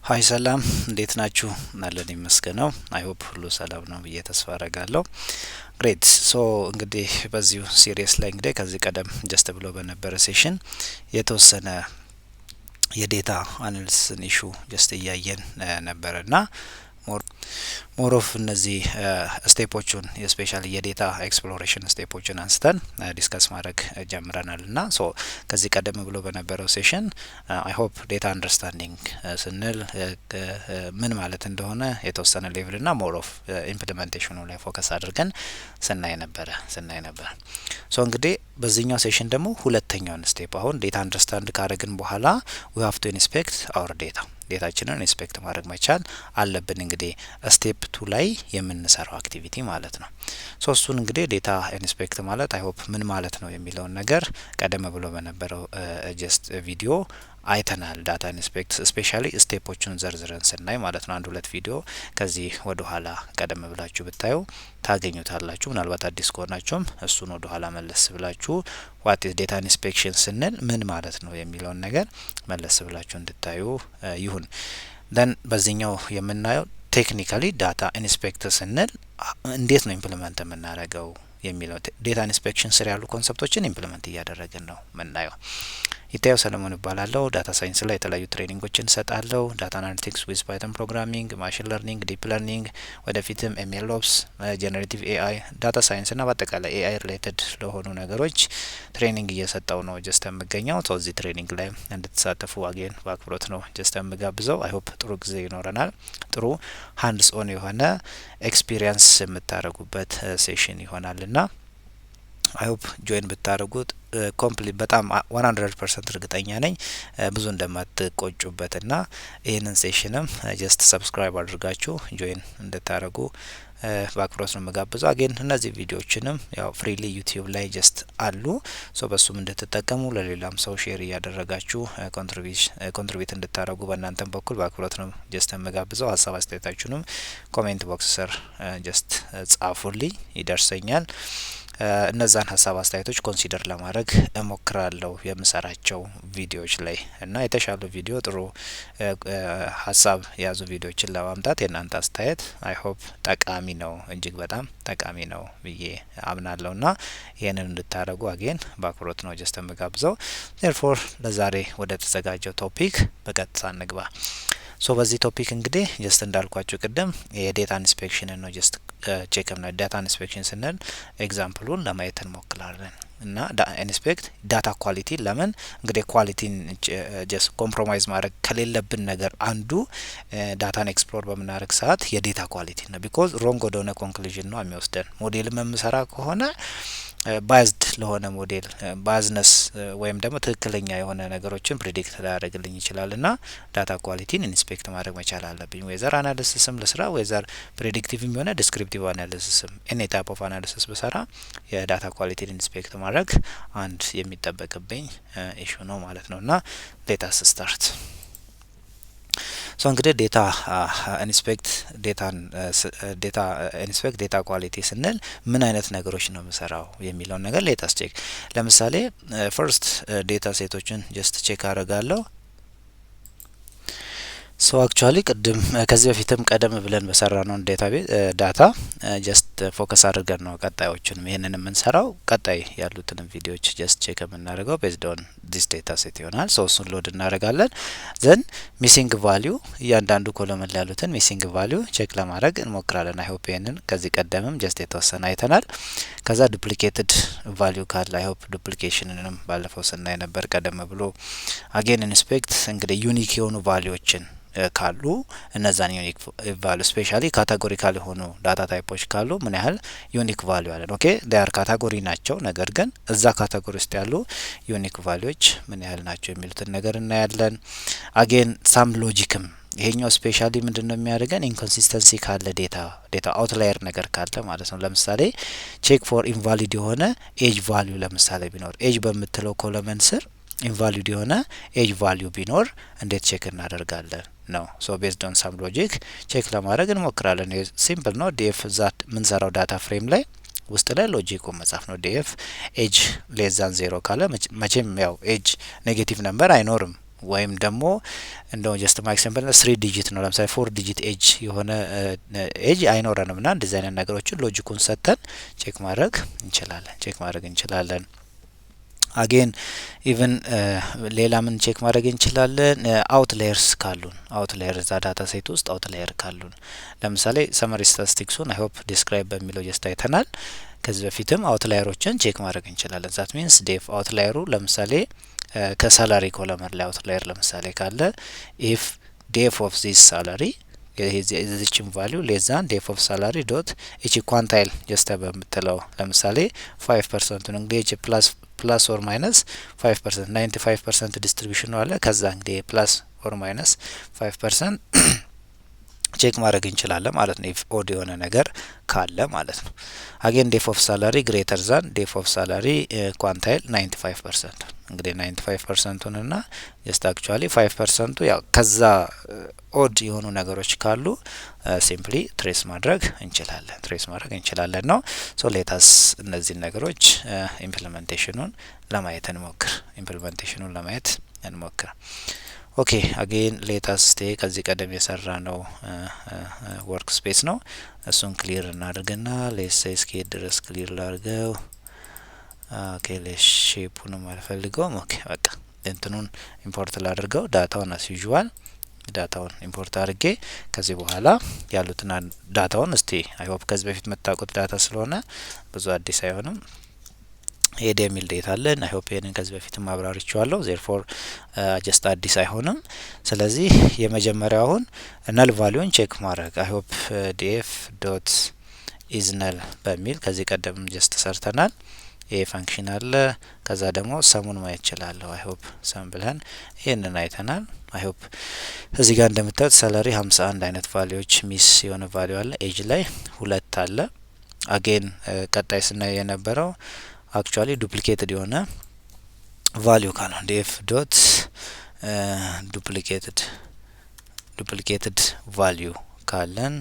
ሀይ ሰላም እንዴት ናችሁ? አለን ይመስገነው። አይ ሆፕ ሁሉ ሰላም ነው ብዬ ተስፋ አረጋለሁ። ግሬት ሶ እንግዲህ በዚሁ ሲሪየስ ላይ እንግዲህ ከዚህ ቀደም ጀስት ብሎ በነበረ ሴሽን የተወሰነ የዴታ አናሊሲስን ኢሹ ጀስት እያየን ነበረና ሞር ኦፍ እነዚህ ስቴፖቹን የስፔሻሊ የዴታ ኤክስፕሎሬሽን ስቴፖችን አንስተን ዲስከስ ማድረግ ጀምረናል ና ሶ ከዚህ ቀደም ብሎ በነበረው ሴሽን አይ ሆፕ ዴታ አንደርስታንዲንግ ስንል ምን ማለት እንደሆነ የተወሰነ ሌቭል ና ሞር ኦፍ ኢምፕሊሜንቴሽኑ ላይ ፎከስ አድርገን ስናይ ነበር ሶ እንግዲህ በዚህኛው ሴሽን ደግሞ ሁለተኛውን ስቴፕ አሁን ዴታ አንደርስታንድ ካደረግን በኋላ ዊ ሃቭ ቱ ኢንስፔክት አወር ዴታችንን ኢንስፔክት ማድረግ መቻል አለብን። እንግዲህ ስቴፕ 2 ላይ የምንሰራው አክቲቪቲ ማለት ነው። ሶ እሱን እንግዲህ ዴታ ኢንስፔክት ማለት አይ ሆፕ ምን ማለት ነው የሚለውን ነገር ቀደም ብሎ በነበረው ጀስት ቪዲዮ አይተናል። ዳታ ኢንስፔክት ስፔሻሊ ስቴፖቹን ዘርዝረን ስናይ ማለት ነው። አንድ ሁለት ቪዲዮ ከዚህ ወደ ኋላ ቀደም ብላችሁ ብታዩ ታገኙታላችሁ። ምናልባት አዲስ ከሆናችሁም እሱን ወደ ኋላ መለስ ብላችሁ ዋት ኢዝ ዴታ ኢንስፔክሽን ስንል ምን ማለት ነው የሚለውን ነገር መለስ ብላችሁ እንድታዩ ይሁን። ደን በዚህኛው የምናየው ቴክኒካሊ ዳታ ኢንስፔክት ስንል እንዴት ነው ኢምፕሊመንት የምናደርገው የሚለው ዴታ ኢንስፔክሽን ስር ያሉ ኮንሰፕቶችን ኢምፕሊመንት እያደረግን ነው ምናየው። ይታየው ሰለሞን ይባላለሁ። ዳታ ሳይንስ ላይ የተለያዩ ትሬኒንጎችን ሰጣለሁ። ዳታ አናሊቲክስ ዊዝ ፓይተን ፕሮግራሚንግ፣ ማሽን ለርኒንግ፣ ዲፕ ለርኒንግ፣ ወደፊትም ኤምኤል ኦፕስ፣ ጄኔሬቲቭ ኤአይ፣ ዳታ ሳይንስ ና በአጠቃላይ ኤአይ ሪሌትድ ለሆኑ ነገሮች ትሬኒንግ እየሰጠው ነው ጀስት የምገኘው። ሶ እዚህ ትሬኒንግ ላይ እንድትሳተፉ አጌን በአክብሮት ነው ጀስት የምጋብዘው። አይ ሆፕ ጥሩ ጊዜ ይኖረናል። ጥሩ ሃንድስ ኦን የሆነ ኤክስፒሪየንስ የምታደርጉበት ሴሽን ይሆናል ና አይ ሆፕ ጆይን ብታደርጉት ኮምፕሊት በጣም 100% እርግጠኛ ነኝ ብዙ እንደማትቆጩበት ና ይህንን ሴሽንም ጀስት ሰብስክራይብ አድርጋችሁ ጆይን እንድታደርጉ በአክብሮት ነው የምጋብዘው። አጌን እነዚህ ቪዲዮዎችንም ያው ፍሪሊ ዩቲዩብ ላይ ጀስት አሉ። ሶ በሱም እንድትጠቀሙ ለሌላም ሰው ሼር እያደረጋችሁ ኮንትሪቢዩት እንድታደርጉ በእናንተም በኩል በአክብሮት ነው ጀስት የምጋብዘው። ሀሳብ አስተያየታችሁንም ኮሜንት ቦክስ ስር ጀስት ጻፉልኝ፣ ይደርሰኛል። እነዛን ሀሳብ አስተያየቶች ኮንሲደር ለማድረግ እሞክራለሁ የምሰራቸው ቪዲዮዎች ላይ እና የተሻለ ቪዲዮ ጥሩ ሀሳብ የያዙ ቪዲዮዎችን ለማምጣት የእናንተ አስተያየት አይ ሆፕ ጠቃሚ ነው፣ እጅግ በጣም ጠቃሚ ነው ብዬ አምናለሁ ና ይህንን እንድታደርጉ አጌን በአክብሮት ነው ጀስት የምጋብዘው። ዜርፎር ለዛሬ ወደ ተዘጋጀው ቶፒክ በቀጥታ እንግባ። ሶ በዚህ ቶፒክ እንግዲህ ጀስት እንዳልኳችሁ ቅድም የዴታ ኢንስፔክሽን ነው ጀስት ቼክ ነው። ዳታ ኢንስፔክሽን ስንል ኤግዛምፕሉን ለማየት እንሞክራለን እና ኢንስፔክት ዳታ ኳሊቲ ለምን እንግዲህ ኳሊቲን ጀስት ኮምፕሮማይዝ ማድረግ ከሌለብን ነገር አንዱ ዳታን ኤክስፕሎር በምናደርግ ሰዓት የዴታ ኳሊቲ ነው። ቢኮዝ ሮንግ ወደሆነ ኮንክሉዥን ነው የሚወስደን። ሞዴልም የምሰራ ከሆነ ባይዝድ ለሆነ ሞዴል ባዝነስ ወይም ደግሞ ትክክለኛ የሆነ ነገሮችን ፕሬዲክት ሊያደርግልኝ ይችላል ና ዳታ ኳሊቲን ኢንስፔክት ማድረግ መቻል አለብኝ። ወይዘር አናሊሲስም ልስራ ወይዘር ፕሬዲክቲቭም የሆነ ዲስክሪፕቲቭ አናሊሲስም ኤኒ ታይፕ ኦፍ አናሊሲስ ብሰራ የዳታ ኳሊቲን ኢንስፔክት ማድረግ አንድ የሚጠበቅብኝ ኢሹ ነው ማለት ነው። ና ሌታስ ስታርት። ሶ እንግዲህ ዴታ ኢንስፔክት ዴታ ኳሊቲ ስንል ምን አይነት ነገሮች ነው የምሰራው የሚለውን ነገር ሌታስ ቼክ። ለምሳሌ ፈርስት ዴታ ሴቶችን ጀስት ቼክ አደርጋለሁ። ሶ አክቹአሊ ቅድም ከዚህ በፊትም ቀደም ብለን በሰራ ነው ዳታ ጀስት ፎከስ አድርገን ነው ቀጣዮቹንም ይሄንን የምንሰራው። ቀጣይ ያሉትንም ቪዲዮዎች ጀስት ቼክ የምናደርገው ቤዝድ ኦን ዲስ ዴታ ሴት ይሆናል። ሶ እሱን ሎድ እናደርጋለን። ዘን ሚሲንግ ቫልዩ እያንዳንዱ ኮለመን ላይ ያሉትን ሚሲንግ ቫልዩ ቼክ ለማድረግ እንሞክራለን። አይ ሆፕ ይሄንን ከዚህ ቀደምም ጀስት የተወሰነ አይተናል። ከዛ ዱፕሊኬትድ ቫልዩ ካለ አይ ሆፕ ዱፕሊኬሽንንም ባለፈው ስናይ ነበር ቀደም ብሎ። አጌን ኢንስፔክት እንግዲህ ዩኒክ የሆኑ ቫልዩዎችን ካሉ እነዛን ዩኒክ ቫልዩ ስፔሻሊ ካታጎሪካል የሆኑ ዳታ ታይፖች ካሉ ምን ያህል ዩኒክ ቫልዩ አለን። ኦኬ ዳር ካታጎሪ ናቸው፣ ነገር ግን እዛ ካታጎሪ ውስጥ ያሉ ዩኒክ ቫልዩዎች ምን ያህል ናቸው የሚሉትን ነገር እናያለን። አጌን ሳም ሎጂክም ይሄኛው ስፔሻሊ ምንድነው የሚያደርገን ኢንኮንሲስተንሲ ካለ ዴታ አውትላየር ነገር ካለ ማለት ነው። ለምሳሌ ቼክ ፎር ኢንቫሊድ የሆነ ኤጅ ቫልዩ ለምሳሌ ቢኖር ኤጅ በምትለው ኮለመን ስር ኢንቫሊድ የሆነ ኤጅ ቫልዩ ቢኖር እንዴት ቼክ እናደርጋለን ነው። ሶ ቤዝድ ኦን ሳም ሎጂክ ቼክ ለማድረግ እንሞክራለን። ሲምፕል ነው። ዲኤፍ ዛት ምንሰራው ዳታ ፍሬም ላይ ውስጥ ላይ ሎጂኩ መጻፍ ነው። ዲኤፍ ኤጅ ሌስ ዛን 0 ካለ መቼም ያው ኤጅ ኔጌቲቭ ነምበር አይኖርም ወይም ደግሞ እንደው ጀስት ማክሲመም 3 ዲጂት ነው። ለምሳሌ 4 ዲጂት ኤጅ የሆነ ኤጅ አይኖረንም ና እንደዚህ አይነት ነገሮችን ሎጂኩን ሰጥተን ቼክ ማድረግ እንችላለን። አጌን ኢቭን ሌላ ምን ቼክ ማድረግ እንችላለን? አውትላየርስ ካሉን አውትላየር እዛ ዳታ ሴት ውስጥ አውትላየር ካሉን ለምሳሌ ሰመሪ ስታቲስቲክሱን አይ ሆፕ ዲስክራይብ በሚለው ጀስት አይተናል። ከዚህ በፊትም አውትላየሮችን ቼክ ማድረግ እንችላለን። ዛት ሚንስ ዴፍ አውትላየሩ ለምሳሌ ከሳላሪ ኮለመን ላይ አውትላየር ለምሳሌ ካለ ኢፍ ዴፍ ኦፍ ዚስ ሳላሪ የዚችን ቫልዩ ሌዛን ዴፍ ኦፍ ሳላሪ ዶት እቺ ኳንታይል ጀስት በምትለው ለምሳሌ 5% ነው እንግዲህ ፕላስ ኦር ማይነስ 5% 95% ዲስትሪቢዩሽን ነው አለ። ከዛ እንግዲህ ፕላስ ኦር ማይነስ 5% ቼክ ማድረግ እንችላለን ማለት ነው። ኢፍ ኦድ የሆነ ነገር ካለ ማለት ነው። አጌን ዴፍ ኦፍ ሳላሪ ግሬተር ዛን ዴፍ ኦፍ ሳላሪ ኳንታይል 95% እንግዲህ 95% እና ጀስት አክቹአሊ 5% ያው ከዛ ኦድ የሆኑ ነገሮች ካሉ ሲምፕሊ ትሬስ ማድረግ እንችላለን ነው። ሶ ሌታስ እነዚህ ነገሮች ኢምፕሊሜንቴሽኑን ለማየት እንሞክር። ኦኬ አጌን ሌታስ ስቴ ከዚህ ቀደም የሰራ ነው ወርክ ስፔስ ነው። እሱን ክሊር እናድርግና ሌትስ ሴይ እስኪ ድረስ ክሊር ላድርገው። ኦኬ ለሼፑን ማልፈልገው ኦኬ በቃ እንትኑን ኢምፖርት ላድርገው ዳታውን አስ ዩዥዋል ዳታውን ኢምፖርት አድርጌ ከዚህ በኋላ ያሉትና ዳታውን እስቲ አይ ሆፕ ከዚህ በፊት መታቆት ዳታ ስለሆነ ብዙ አዲስ አይሆንም። ሄድ የሚል ዴታ አለን። አይ ሆፕ ይሄንን ከዚህ በፊት ማብራሪቻለሁ። ዜርፎር ጀስት አዲስ አይሆንም። ስለዚህ የመጀመሪያውን ነል ቫልዩን ቼክ ማድረግ አይ ሆፕ ዲኤፍ ዶት ኢዝ ነል በሚል ከዚህ ቀደም ጀስት ሰርተናል። ይሄ ፋንክሽን አለ። ከዛ ደግሞ ሰሙን ማየት ይችላል። አይ ሆፕ ሰም ብለን ይሄንን አይተናል። አይ ሆፕ እዚህ ጋር እንደምታዩት ሳላሪ 51 አይነት ቫልዩዎች ሚስ የሆነ ቫልዩ አለ። ኤጅ ላይ 2 አለ። አጌን ቀጣይ ስናየው የነበረው አክቹአሊ ዱፕሊኬትድ የሆነ ቫልዩ ካለው ዴፍ ዶት ዱፕሊኬትድ ቫልዩ ካለን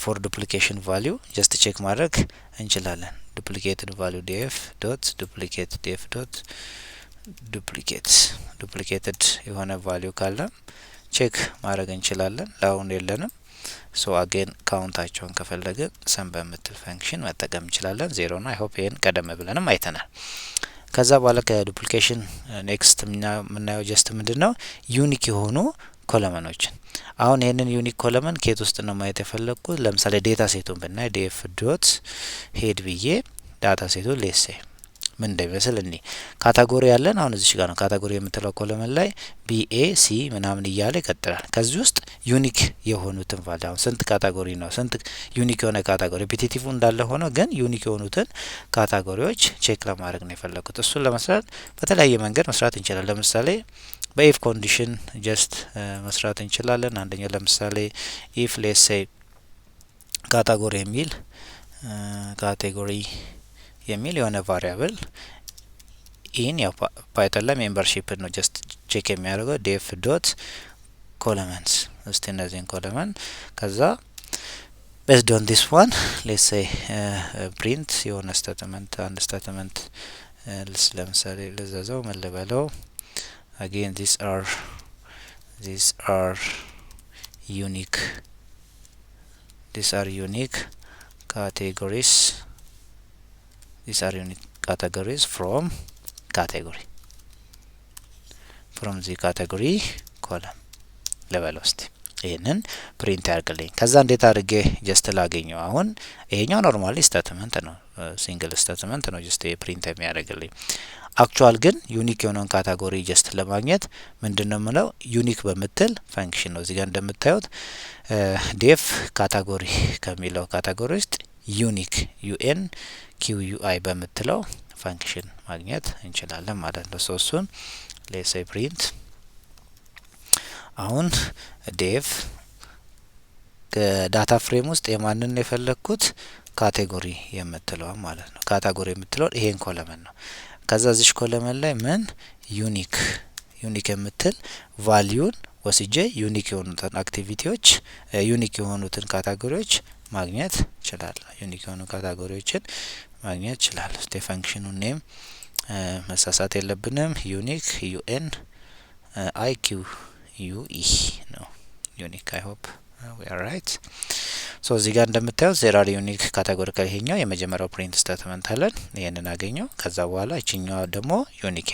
ፎር ዱፕሊኬሽን ቫልዩ ጀስት ቼክ ማድረግ እንችላለን። ዱፕሊኬትድ ቫልዩ ዴፍ ዶት ዱፕሊኬትድ የሆነ ቫልዩ ካለ ቼክ ማድረግ እንችላለን። ለአሁን የለንም። ሶ አጌን ካውንታቸውን ከፈለገ ሰም በምትል ፈንክሽን መጠቀም እንችላለን። 0 ነው። አይ ሆፕ ይሄን ቀደም ብለንም አይተናል። ከዛ በኋላ ከዱፕሊኬሽን ኔክስት ምናየው ጀስት ምንድነው ዩኒክ የሆኑ ኮለመኖችን። አሁን ይሄንን ዩኒክ ኮለመን ከየት ውስጥ ነው ማየት የፈለኩት? ለምሳሌ ዴታ ሴቱን ብናይ ዴፍ ዶት ሄድ ብዬ ዳታ ሴቱን ሌትስ ሴይ ምን እንደሚመስል እኒ ካታጎሪ ያለን አሁን እዚህ ጋር ነው። ካታጎሪ የምትለው ኮለመን ላይ ቢኤ ሲ ምናምን እያለ ይቀጥላል። ከዚህ ውስጥ ዩኒክ የሆኑትን ቫልዩ አሁን ስንት ካታጎሪ ነው? ስንት ዩኒክ የሆነ ካታጎሪ ሪፒቲቲቭ እንዳለ ሆኖ ግን ዩኒክ የሆኑትን ካታጎሪዎች ቼክ ለማድረግ ነው የፈለኩት። እሱን ለመስራት በተለያየ መንገድ መስራት እንችላለን። ለምሳሌ በኢፍ ኮንዲሽን ጀስት መስራት እንችላለን። አንደኛው ለምሳሌ ኢፍ ሌትስ ሴይ ካቴጎሪ የሚል የሆነ ቫሪያብል ኢን ያው ፓይተን ላይ ሜምበርሺፕ ነው ጀስት ቼክ የሚያደርገው ዴፍ ዶት ኮለመንስ እስቲ እነዚህን ኮለመን ከዛ based on this one let's say print የሆነ ስቴትመንት አንድ ስቴትመንት ለምሳሌ ለዛው መለበለው again these are unique categories. These are unique categories from the category column level ውስጥ ይሄንን ፕሪንት ያርግልኝ። ከዛ እንዴት አድርጌ ጀስት ላገኘው? አሁን ይሄኛው ኖርማሊ ስቴትመንት ነው፣ ሲንግል ስቴትመንት ነው ጀስት ፕሪንት የሚያደርግልኝ። አክቹአል ግን ዩኒክ የሆነውን ካታጎሪ ጀስት ለማግኘት ምንድነው ምለው ዩኒክ በምትል ፈንክሽን ነው። እዚህ ጋር እንደምታዩት ዴፍ ካታጎሪ ከሚለው ካታጎሪ ውስጥ ዩኒክ UNQUI በምትለው ፈንክሽን ማግኘት እንችላለን ማለት ነው። ሶሱን ሌትስ ሴይ ፕሪንት አሁን ዴፍ ከዳታ ፍሬም ውስጥ የማንን የፈለኩት ካቴጎሪ የምትለው ማለት ነው። ካቴጎሪ የምትለው ይሄን ኮለመን ነው። ከዛ እዚህ ኮለመን ላይ ምን ዩኒክ የምትል ቫልዩን ወስጄ ዩኒክ የሆኑትን አክቲቪቲዎች ዩኒክ የሆኑትን ካቴጎሪዎች ማግኘት ይችላል። ዩኒክ የሆኑ ካቴጎሪዎችን ማግኘት ይችላል። ስቴ ፈንክሽኑ ኔም መሳሳት የለብንም። ዩኒክ UN IQUE ነው ዩኒክ። አይ ሆፕ we are right። ሶ እዚህ ጋር እንደምታዩት ዜር አር ዩኒክ ካቴጎሪካል ይሄኛው የመጀመሪያው ፕሪንት ስቴትመንት አለን። ይሄንን አገኘው። ከዛ በኋላ እቺኛዋ ደግሞ ዩኒክ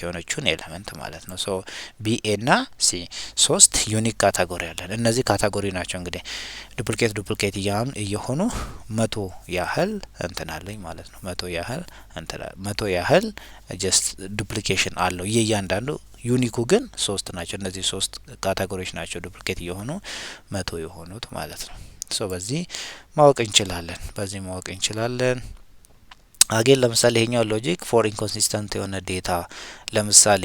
የሆነችውን ኤሌመንት ማለት ነው። ሶ ቢ ኤ እና ሲ ሶስት ዩኒክ ካቴጎሪ አለን። እነዚህ ካቴጎሪ ናቸው እንግዲህ ዱፕሊኬት እየሆኑ 100 ያህል እንትናለኝ ማለት ነው። 100 ያህል ጀስት ዱፕሊኬሽን አለው እያንዳንዱ። ዩኒኩ ግን 3 ናቸው። እነዚህ 3 ካቴጎሪዎች ናቸው ዱፕሊኬት እየሆኑ 100 የሆኑት ማለት ነው። ሶ በዚህ ማወቅ እንችላለን። አጌን ለምሳሌ ይሄኛው ሎጂክ ፎር ኢንኮንሲስተንት የሆነ ዴታ ለምሳሌ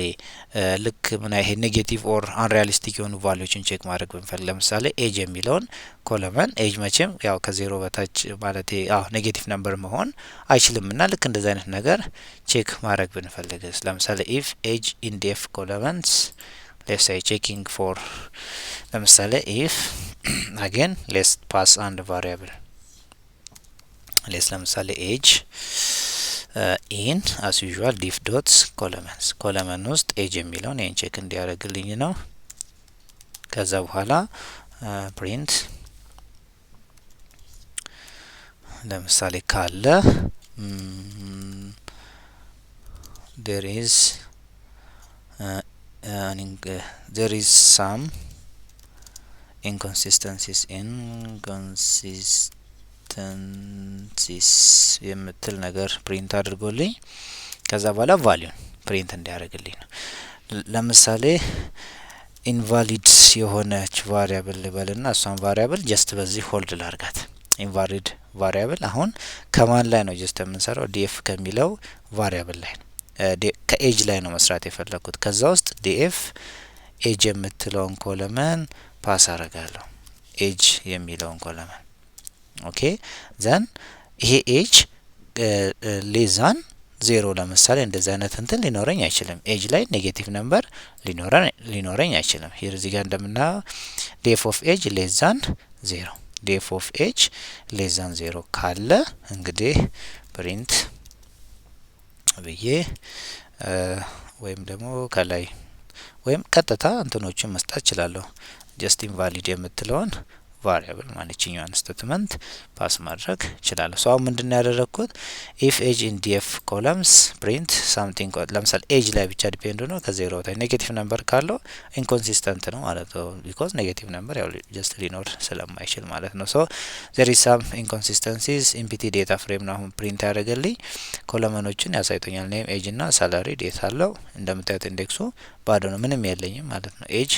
ልክ ምን ይሄ ኔጌቲቭ ኦር አንሪያሊስቲክ የሆኑ ቫልዩዎችን ቼክ ማድረግ ብንፈልግ ለምሳሌ ኤጅ የሚለውን ኮለመን ኤጅ መቼም ያው ከዜሮ በታች ማለት ኔጌቲቭ ነምበር መሆን አይችልምና ልክ እንደዚህ አይነት ነገር ቼክ ማድረግ ብንፈልግ ለምሳሌ ኢፍ ኤጅ ኢን ዲኤፍ ኮለመንስ let's say checking for ለምሳሌ if again let's pass and variable ለምሳሌ age in as usual diff dots ኮለመን ውስጥ age የሚለውን ይሄን ቼክ እንዲያደርግልኝ ነው። ከዛ በኋላ print ለምሳሌ ካለ there is some inconsistencies የምትል ነገር ፕሪንት አድርጎልኝ ከዛ በኋላ ቫልዩን ፕሪንት እንዲያደርግልኝ ነው። ለምሳሌ ኢንቫሊድ የሆነች ቫሪያብል ልበልና እሷን ቫሪያብል ጀስት በዚህ ሆልድ ላርጋት። ኢንቫሊድ ቫሪያብል አሁን ከማን ላይ ነው ጀስት የምንሰራው? ዲኤፍ ከሚለው ቫሪያብል ላይ ነው። ከኤጅ ላይ ነው መስራት የፈለኩት። ከዛ ውስጥ ዲኤፍ ኤጅ የምትለውን ኮለመን ፓስ አረጋለሁ። ኤጅ የሚለውን ኮለመን ኦኬ። ዘን ይሄ ኤጅ ሌዛን 0 ለምሳሌ እንደዚህ አይነት እንትን ሊኖረኝ አይችልም። ኤጅ ላይ ኔጌቲቭ ነምበር ሊኖረኝ አይችልም። ሂር እዚህ ጋር እንደምናየው ዴፍ ኦፍ ኤጅ ሌዛን 0 ዴፍ ኦፍ ኤጅ ሌዛን 0 ካለ እንግዲህ ፕሪንት ብዬ ወይም ደግሞ ከላይ ወይም ቀጥታ እንትኖችን መስጠት እችላለሁ። ጀስት ኢንቫሊድ የምትለውን ቫሪያብል ማንኛውን ስቴትመንት ፓስ ማድረግ እችላለሁ። ሶ ምንድነው ያደረኩት? if age in df columns print something ለምሳሌ age ላይ ብቻ ዲፔንድ ነው ከዜሮ በታች ኔጌቲቭ ነምበር ካለው ኢንኮንሲስተንት ነው ማለት ነው። ቢኮዝ ኔጌቲቭ ነምበር ያው ጀስት ሊኖር ስለማይችል ማለት ነው። ሶ there is some inconsistencies empty data frame ነው አሁን ፕሪንት ያደርገልኝ። ኮለመኖችን ያሳይቶኛል። ኔም ኤጅ እና ሳላሪ ዴታ አለው። እንደምታዩት ኢንዴክሱ ባዶ ነው፣ ምንም የለኝም ማለት ነው። ኤጅ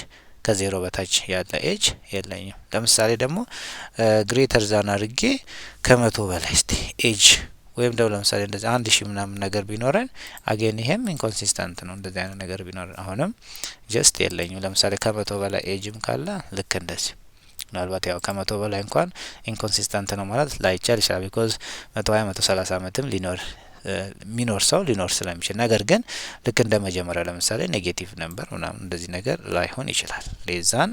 ከዜሮ በታች ያለ ኤጅ የለኝም። ለምሳሌ ደግሞ ግሬተር ዛን አድርጌ ከመቶ በላይ እስቲ ኤጅ ወይም ደግሞ ለምሳሌ እንደዚህ 1000 ምናምን ነገር ቢኖረን አገን ይሄም ኢንኮንሲስተንት ነው። እንደዚህ አይነት ነገር ቢኖረን አሁንም ጀስት የለኝም። ለምሳሌ ከመቶ በላይ ኤጅም ካለ ልክ እንደዚህ ምናልባት ያው ከመቶ በላይ እንኳን ኢንኮንሲስተንት ነው ማለት ላይቻል ይችላል። ቢኮዝ 120 130 አመትም ሚኖር ሰው ሊኖር ስለሚችል፣ ነገር ግን ልክ እንደ መጀመሪያ ለምሳሌ ኔጌቲቭ ነምበር ምናምን እንደዚህ ነገር ላይሆን ይችላል። ሌዛን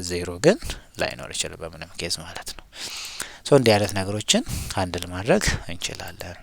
0 ግን ላይኖር ይችላል በምንም ኬዝ ማለት ነው። ሶ እንዲህ አይነት ነገሮችን ሃንድል ማድረግ እንችላለን።